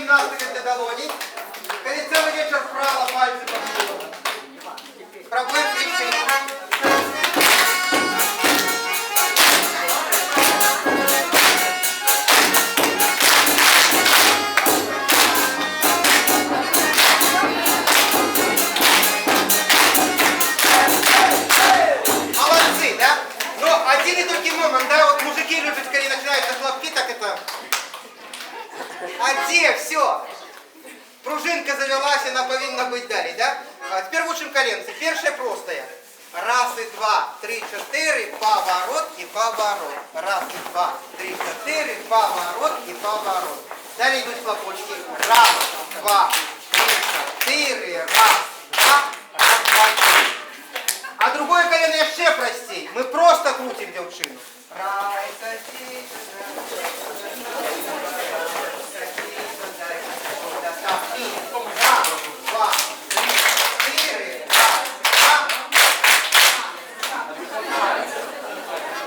гимнастика для долоней. Коли целый вечер вправо пальцы под. Пробуем плечи. Молодцы, да? Но один и другой момент, да, вот мужики любят, когда начинаются хлопки, так это... А где? Все. Пружинка завелась, она повинна быть далее, да? А теперь учим коленцы. Первое простое. Раз и два, три, четыре, поворот и поворот. Раз и два, три, четыре, поворот и поворот. Далее идут хлопочки. Раз, два, три, четыре, раз, два, три. А другое колено еще простей. Мы просто крутим девчину.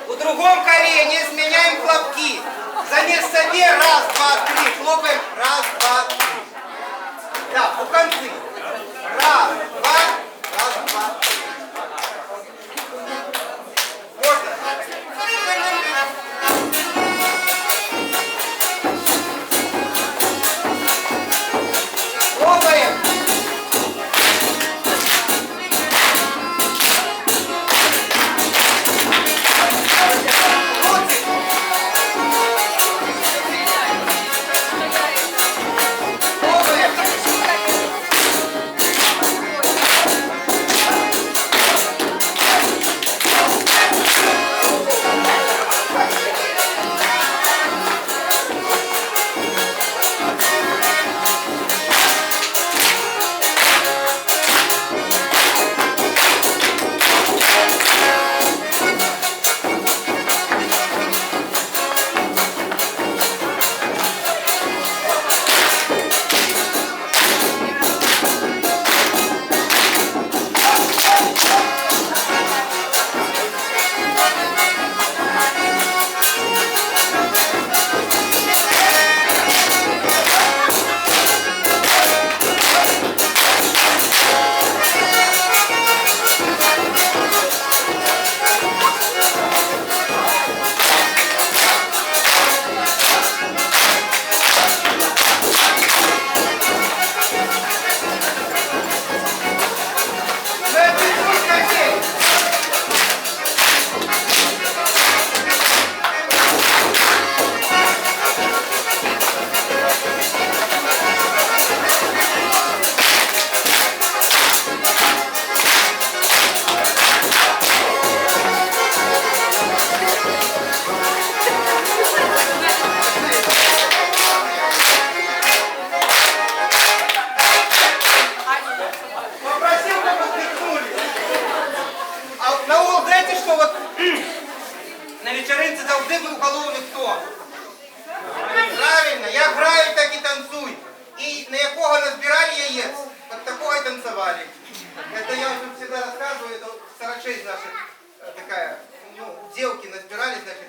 В другом колене сменяем хлопки. Замес себе раз, два, три. Хлопаем раз, два, три. Да, у концы. Раз, два, три. Можно? Хлопаем. Правильно, як грають, так і танцюють. І на якого назбирали яєць, от такого и танцевали. Это я уже всегда рассказываю, это сорочей наших, такая, ну, девки назбирали, значит,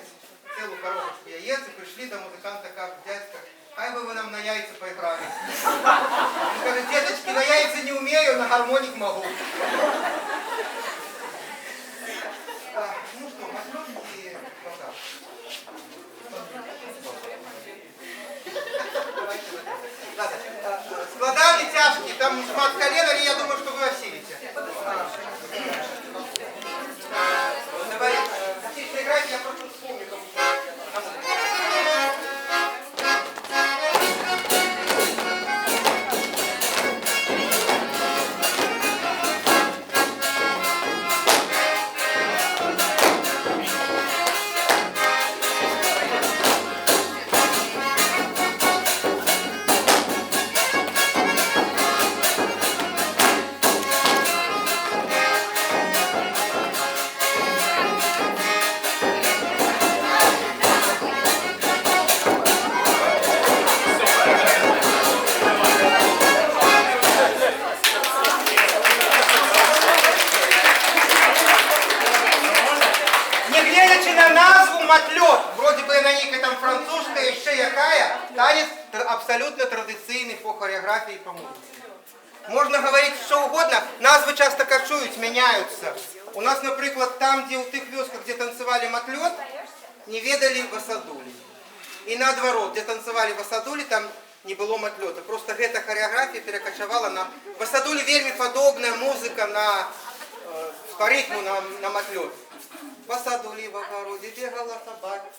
целую коробочку яєць, и пришли до музыканта, как дядька, ай бы вы нам на яйца поиграли. Он говорит, деточки, на яйца не умею, на гармоник могу. Ну что, возьмем и пока. Складали тяжкие, там шмат колена, и я думаю, что вы осилите. Давай, хотите играть, я просто вспомню, как абсолютно традиційний по хореографії і по музиці. Можна говорити що угодно, назви часто кочують, міняються. У нас, наприклад, там, де у тих вёсках, де танцевали матлёт, не ведали васадулі. І наоборот, де танцевали васадулі, там не было матлёта. Просто эта хореография перекочевала на... Васадулі вельми подобная музыка на, по ритму на матлёт. Васадулі в огороде бегала собачка.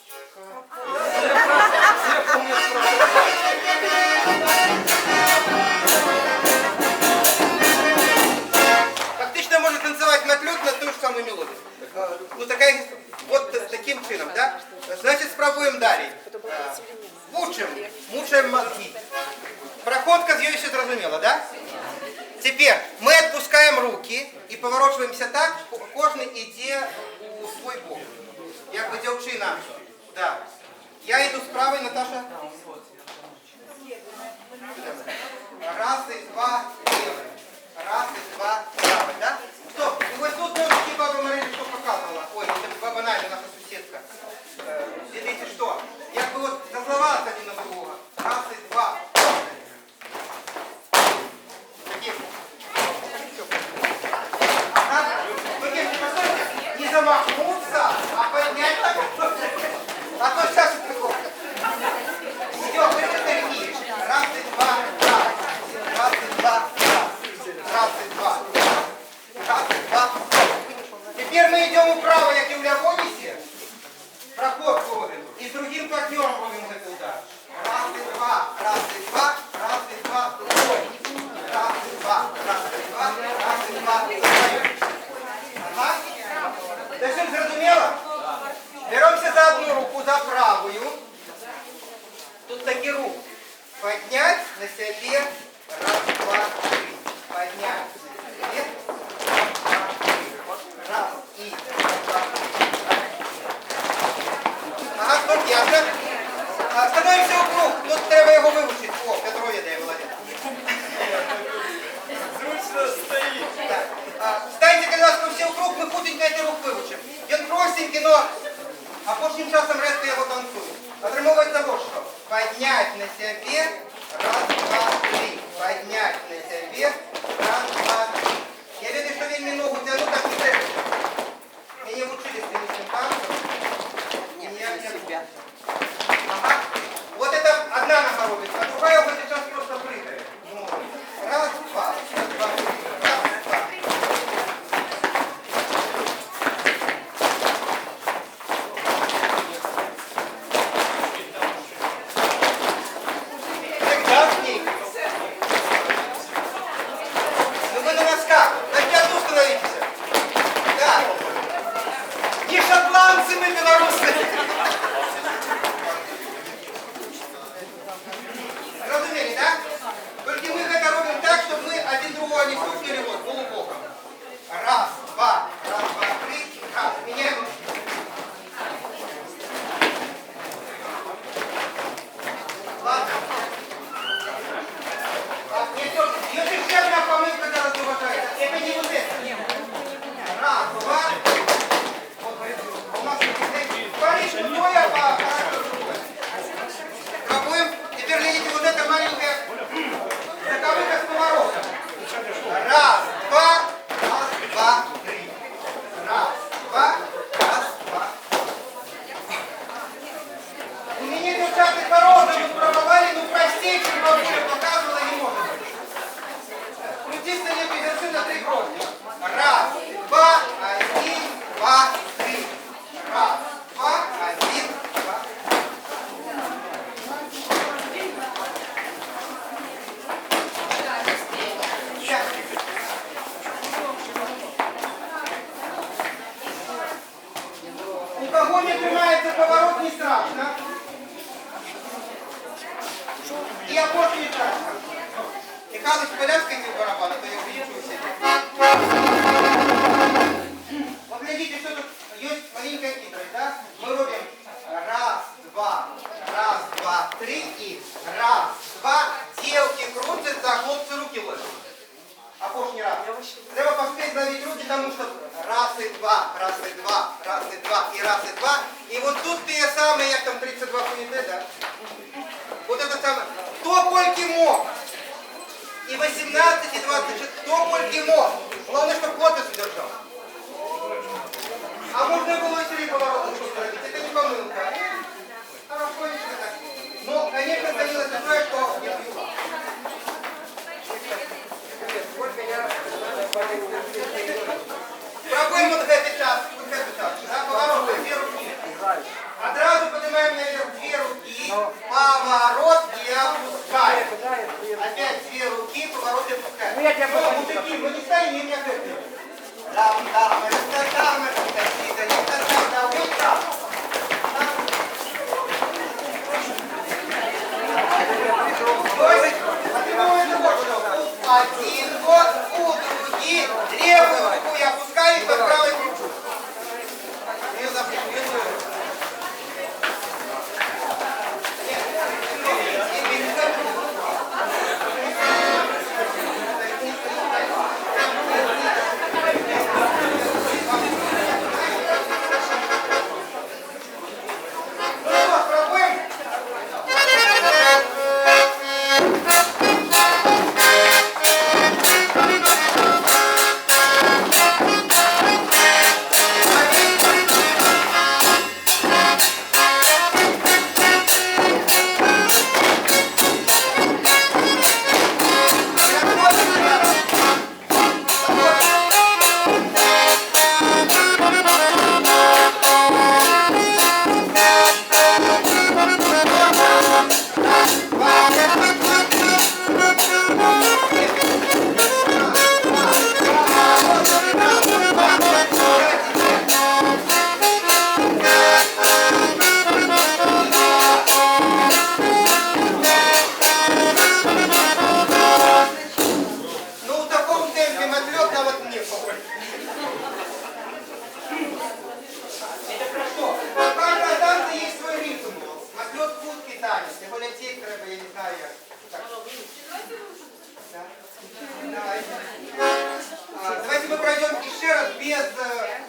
Фактично можно танцевать матлёт на ту же самую мелодию. Ну такая, вот таким чином, да? Значит, спробуем далее. Мучаем мозги. Проходка с ее все зрозумела, да? Теперь мы отпускаем руки и поворачиваемся так, кожный идет у свой бок. Як бы девчина. Да. Я иду с правой, Наташа. Раз и два, левый. Раз и два, правый, да? Стоп, и вот тут ножки баба Марина что показывала. Ой, это баба Надя, наша соседка. Видите, что? Я бы вот засловалась один на другого. Раз и два. Ага. Вы, девочки, постойте, не замахнуться, а поднять так. А то сейчас это такое. Все, вы это раз и два, раз. Раз и два, раз. Раз и два, раз и два. Теперь мы идем вправо, як і в Леонісі. Проход ходим. И с другим партнером робим этот удар. Раз и два, раз и два, раз и два, другой. Раз и два, раз и два, раз и два, другой. Ага. Да всем зрозумело? Беремся за одну руку, за правую. Тут такие рук. Поднять на себе. Раз, два, три. Поднять на себе. Раз и два. Ага, стоп, ясно. Становимся у круг. Тут треба його вивчити. О, Петро ведає, молодець. Зручно стоїть. Так. Станьте, будь ласка, всі у круг, ми худенько цей рух вивчимо. Він простенький, но апошнім часом резко його танцюють. Отримовується вот що. Поднять на себе. Раз, два, три. Поднять на себе. Раз, два, три. Я видно, що він мені ногу тягну, так не треба. Мені вчились теннисным танцем. Ага. Вот это одна нога робится, а другая вот сейчас просто прыгает. Ну, раз, два, раз, два, три, раз, два. Прекрасный. Ну вы на носках. На пяту становитесь. Да. Не шотландцы мы, белорусы. Разумели, да? Только мы это робим так, чтобы мы один другого не стукнули вот полубоком. Раз, два, три, раз. Меняем. Ладно. Нет, если все одна помылка, когда вас уважается, это не вот это. Раз, два. Вот, у нас парень другой, а характер другой. Пробуем. Теперь видите вот это маленькое заковыка с поворотом. Раз, два, три. Раз, два, два. У меня девчата породы мы пробовали, ну простейший вообще показывала не может быть. Крутиться не переверши на 3 кровки. Раз, два, один, два, три. Раз, два, один, два. У кого не тримається поворот, не страшно. И опорки не страшно. Михалыч, поляскайте в барабан, а то я уже не чую себя. Вот глядите, что тут есть маленькая хитрость, да? Мы робим раз, два, три и раз, два. Девки крутятся, а хлопцы руки ложат. Опошний раз. Треба поспеть ловить руки, потому что раз и два, раз и два, раз и два и раз и два. И вот тут те самые, як там 32 хуйте, да? Вот это самое. кольки мог. И 18, и 24. Кто кольки мог. Главное, чтобы корпус удержал. А можно было и 3 поворота сделать. Это не помылка. Хорошо, ничего так. Но, конечно, становилось такое, что не пью. Пробуем вот этот час. Да, поворот, 2 руки. Одразу поднимаем наверх 2 руки. Поворот и опускаем. Опять 2 руки, поворот и опускаем. Но, мужики, мы не стоим, я говорю. Дамы, да, выйдем. Один год, у другие, левую руку я опускаю под правой руку. Ее запрещено. Давайте мы пройдем еще раз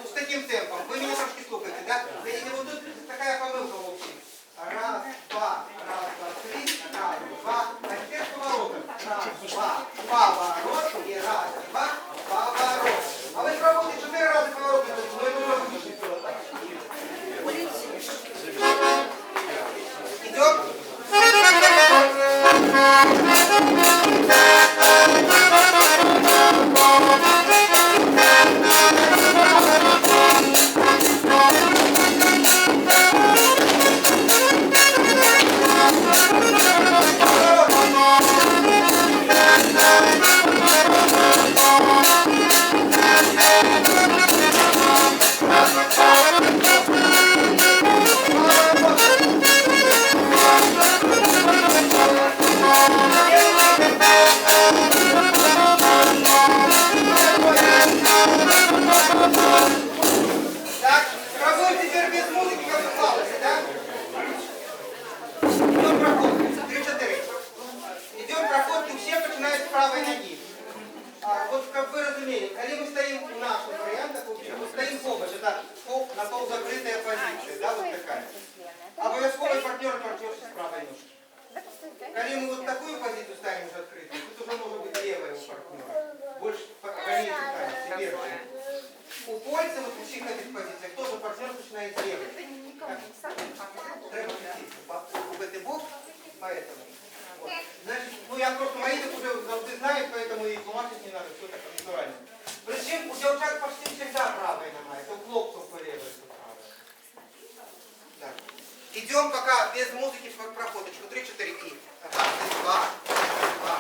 с таким темпом. Вы меня трошки слухаете, да? Видите, вот тут такая помылка в общем. Раз, два, 3, раз, два. А теперь поворотом. Раз, два, поворот и раз, два, поворот. А вы пробуйте 4 раза поворот. Идем? Обовязковый партнерши с правой ножки. Когда мы вот такую позицию ставим уже открытую, тут уже может быть левая у партнера. Больше гоните ставите, верхнюю. У польца вот у всех этих позициях тоже партнер начинает левой. Треба в этой бок, поэтому. Вот. Значит, ну я просто мои так уже завжди знаю, поэтому и тлумачить не надо, все так натурально. Причем у девчат почти всегда правая нога, это у хлопцев по левой. Да. Идем пока без музыки в проходочку. 3-4 и. Раз, два, два.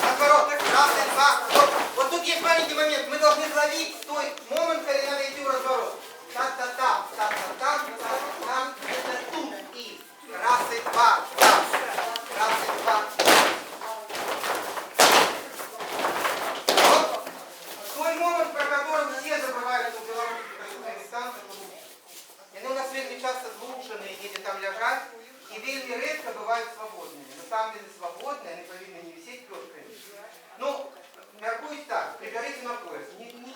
Наоборот. Раз, два. Вот тут есть маленький момент. Мы должны ловить той момент, когда надо идти в разворот. Та-та-там, та-та-там, та-та-там. Это тут и. Раз и два. Раз и два. Той момент, про который все забывают у белорусских дистанций. Они у нас вельми часто зглушені, где там лежать, і вельми редко бувають свободними. На самом деле свободные, они повинны не висеть пётками. Ну, мяркуюсь так, приберите на пояс. Не